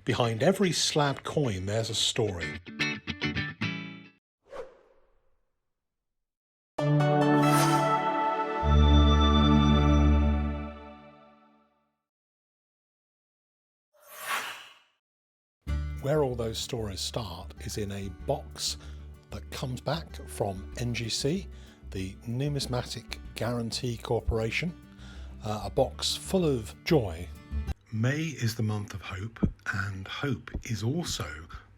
Behind every slabbed coin, there's a story. Where all those stories start is in a box that comes back from NGC, the Numismatic Guarantee Corporation, a box full of joy. May is the month of hope, and hope is also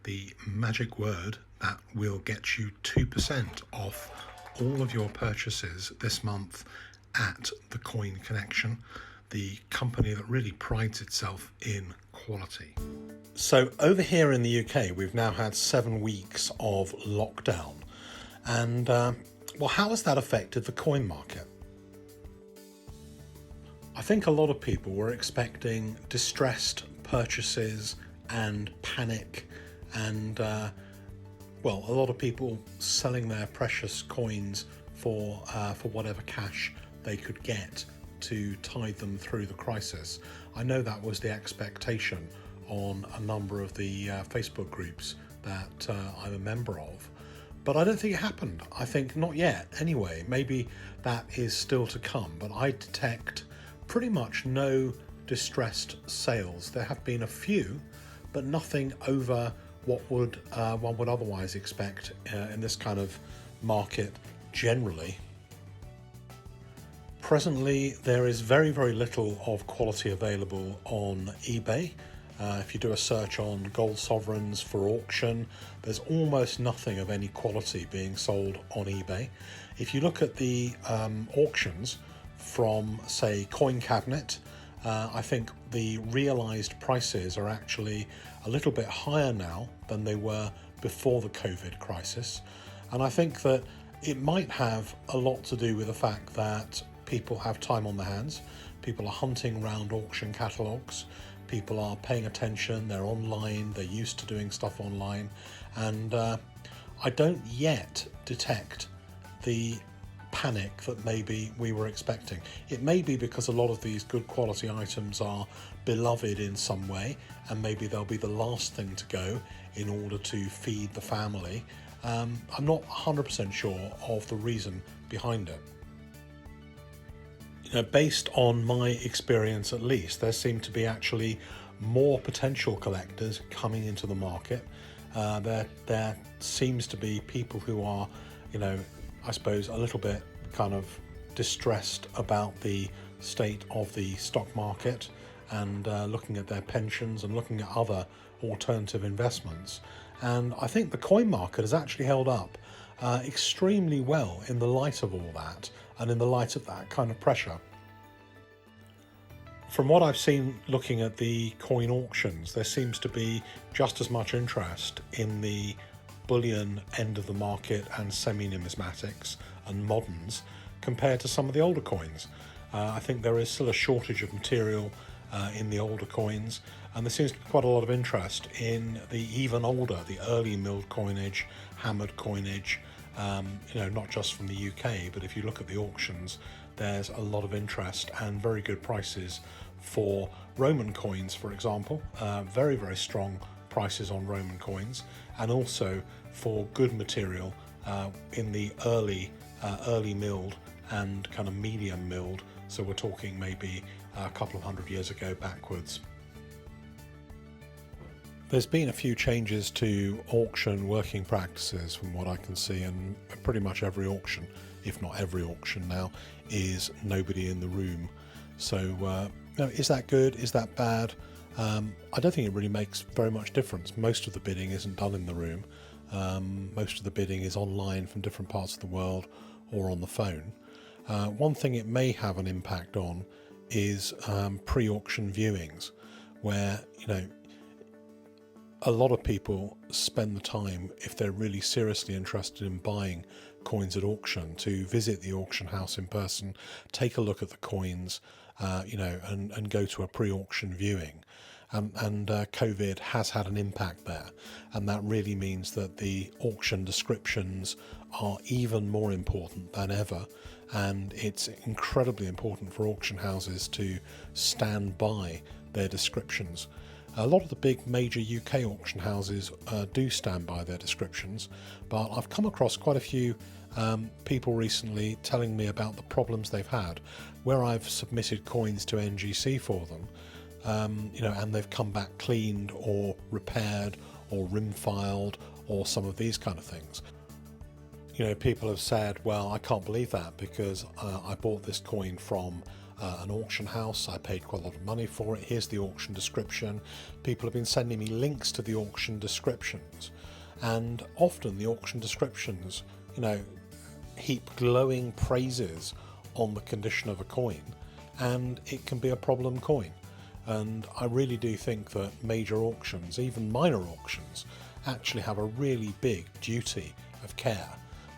the magic word that will get you 2% off all of your purchases this month at The Coin Connection, the company that really prides itself in quality. So over here in the UK, we've now had 7 weeks of lockdown. And, how has that affected the coin market? I think a lot of people were expecting distressed purchases and panic and, a lot of people selling their precious coins for whatever cash they could get to tide them through the crisis. I know that was the expectation on a number of the Facebook groups that I'm a member of, but I don't think it happened. I think not yet anyway. Maybe that is still to come, but I detect pretty much no distressed sales. There have been a few, but nothing over what one would otherwise expect in this kind of market generally. Presently, there is very, very little of quality available on eBay. If you do a search on gold sovereigns for auction, there's almost nothing of any quality being sold on eBay. If you look at the auctions from, say, Coin Cabinet, I think the realised prices are actually a little bit higher now than they were before the COVID crisis. And I think that it might have a lot to do with the fact that people have time on their hands. People are hunting around auction catalogues. People are paying attention. They're online. They're used to doing stuff online. And I don't yet detect the panic that maybe we were expecting. It may be because a lot of these good quality items are beloved in some way, and maybe they'll be the last thing to go in order to feed the family. I'm not 100% sure of the reason behind it. Based on my experience at least, there seem to be actually more potential collectors coming into the market. There seems to be people who are, I suppose, a little bit kind of distressed about the state of the stock market and looking at their pensions and looking at other alternative investments. And I think the coin market has actually held up extremely well in the light of all that and in the light of that kind of pressure. From what I've seen looking at the coin auctions, there seems to be just as much interest in the bullion end of the market and semi-numismatics and moderns compared to some of the older coins. I think there is still a shortage of material in the older coins, and there seems to be quite a lot of interest in the even older, the early milled coinage, hammered coinage, not just from the UK, but if you look at the auctions, there's a lot of interest and very good prices for Roman coins, for example. Very, very strong prices on Roman coins, and also for good material in the early milled and kind of medium milled. So we're talking maybe a couple of 100 years ago backwards. There's been a few changes to auction working practices from what I can see, and pretty much every auction, if not every auction now, is nobody in the room. So is that good? Is that bad? I don't think it really makes very much difference. Most of the bidding isn't done in the room. Most of the bidding is online from different parts of the world or on the phone. One thing it may have an impact on is pre-auction viewings, where a lot of people spend the time, if they're really seriously interested in buying coins at auction, to visit the auction house in person, take a look at the coins, and go to a pre-auction viewing. And COVID has had an impact there, and that really means that the auction descriptions are even more important than ever, and it's incredibly important for auction houses to stand by their descriptions. A lot of the big major UK auction houses do stand by their descriptions, but I've come across quite a few people recently telling me about the problems they've had where I've submitted coins to NGC for them, and they've come back cleaned or repaired or rim filed or some of these kind of things. People have said, well, I can't believe that because I bought this coin from an auction house. I paid quite a lot of money for it. Here's the auction description. People have been sending me links to the auction descriptions, and often the auction descriptions, heap glowing praises on the condition of a coin, and it can be a problem coin. And I really do think that major auctions, even minor auctions, actually have a really big duty of care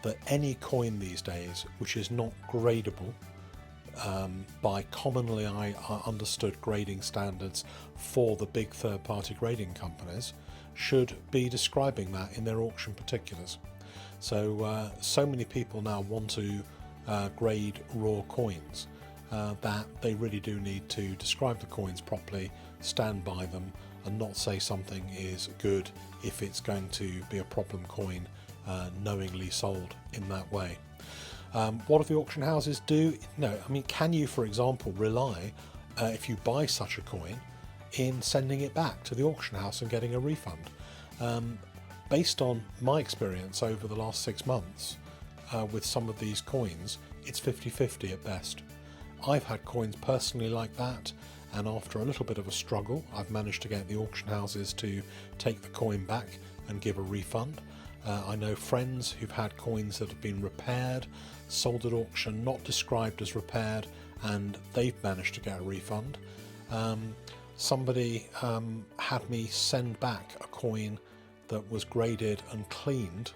that any coin these days which is not gradable by commonly understood grading standards for the big third-party grading companies should be describing that in their auction particulars. So many people now want to grade raw coins that they really do need to describe the coins properly, stand by them, and not say something is good if it's going to be a problem coin knowingly sold in that way. What do the auction houses do? No, can you, for example, rely, if you buy such a coin, in sending it back to the auction house and getting a refund? Based on my experience over the last 6 months with some of these coins, it's 50-50 at best. I've had coins personally like that, and after a little bit of a struggle, I've managed to get the auction houses to take the coin back and give a refund. I know friends who've had coins that have been repaired, sold at auction, not described as repaired, and they've managed to get a refund. Somebody had me send back a coin that was graded and cleaned,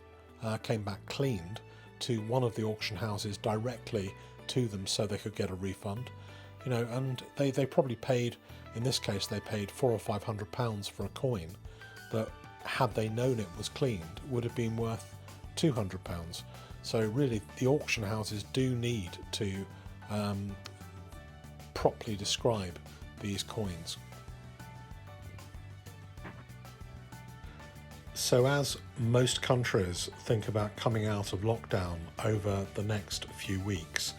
came back cleaned, to one of the auction houses directly to them so they could get a refund. And they probably paid, in this case they paid £400 or £500 for a coin that, had they known it was cleaned, would have been worth £200. So really the auction houses do need to properly describe these coins. So as most countries think about coming out of lockdown over the next few weeks,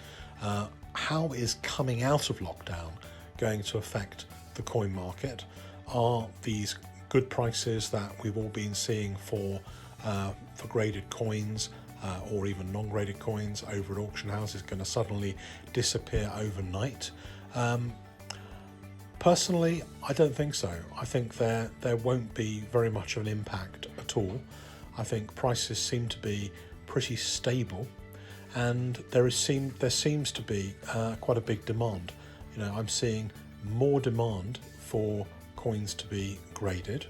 how is coming out of lockdown going to affect the coin market? Are these good prices that we've all been seeing for graded coins or even non-graded coins over at auction houses going to suddenly disappear overnight? Personally, I don't think so. I think there won't be very much of an impact at all. I think prices seem to be pretty stable, and there seems to be quite a big demand. I'm seeing more demand for coins to be graded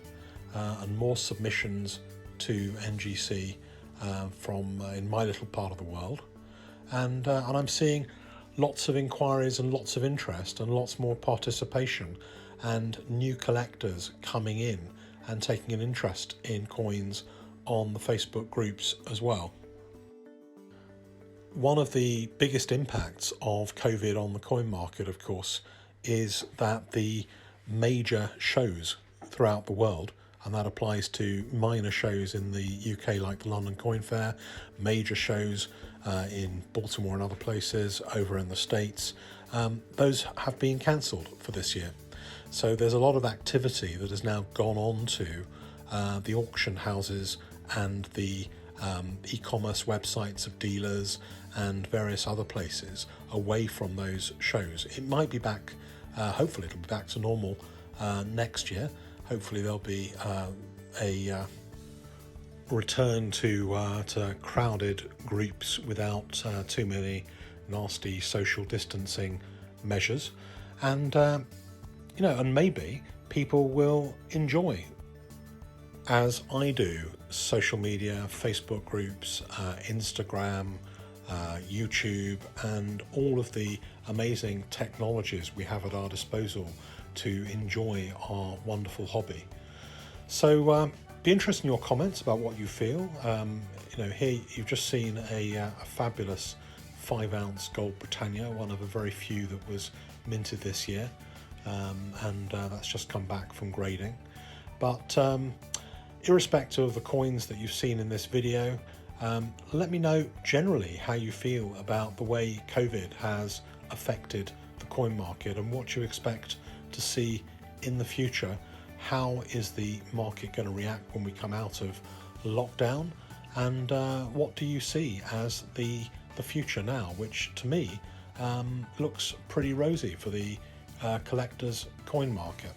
and more submissions to NGC from in my little part of the world, and I'm seeing lots of inquiries and lots of interest and lots more participation and new collectors coming in and taking an interest in coins on the Facebook groups as well. One of the biggest impacts of COVID on the coin market, of course, is that the major shows throughout the world, and that applies to minor shows in the UK like the London Coin Fair, major shows in Baltimore and other places over in the States, those have been cancelled for this year. So there's a lot of activity that has now gone on to the auction houses and the e-commerce websites of dealers and various other places away from those shows. It might be back, hopefully it'll be back to normal next year. Hopefully there'll be a return to crowded groups without too many nasty social distancing measures, and and maybe people will enjoy, as I do, social media, Facebook groups, Instagram, YouTube, and all of the amazing technologies we have at our disposal to enjoy our wonderful hobby. So be interested in your comments about what you feel. Here you've just seen a fabulous 5-ounce gold Britannia, one of a very few that was minted this year. and that's just come back from grading. But irrespective of the coins that you've seen in this video, let me know generally how you feel about the way COVID has affected the coin market and what you expect to see in the future. How is the market going to react when we come out of lockdown, and what do you see as the future now, which to me looks pretty rosy for the collector's coin market.